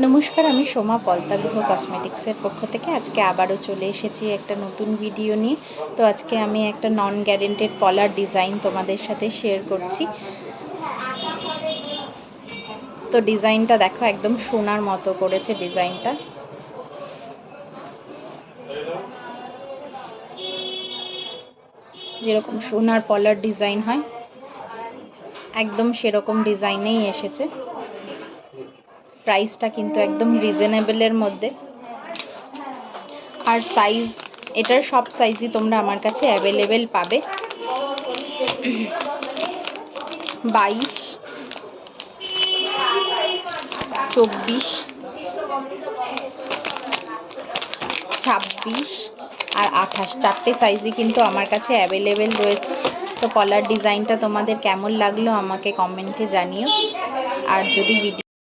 নমস্কার, আমি সোমা পলতাগৃহ কসমেটিক্সের পক্ষ থেকে আজকে আবারও চলে এসেছি একটা নতুন ভিডিও নিয়ে। তো আজকে আমি একটা নন গ্যারেন্টেড পলার ডিজাইন তোমাদের সাথে শেয়ার করছি। তো ডিজাইনটা দেখো, একদম সোনার মতো করেছে ডিজাইনটা। যেরকম সোনার পলার ডিজাইন হয় একদম সেরকম ডিজাইনেই এসেছে। প্রাইসটা কিন্তু একদম রিজনেবলের মধ্যে। আর সাইজ, এটার সব সাইজই তোমরা আমার কাছে অ্যাভেলেবেল পাবে। 22, 24, 26 আর 28, চারটে সাইজই কিন্তু আমার কাছে অ্যাভেলেবেল রয়েছে। তো কলার ডিজাইনটা তোমাদের কেমন লাগলো আমাকে কমেন্টে জানিও। আর যদি ভিডিও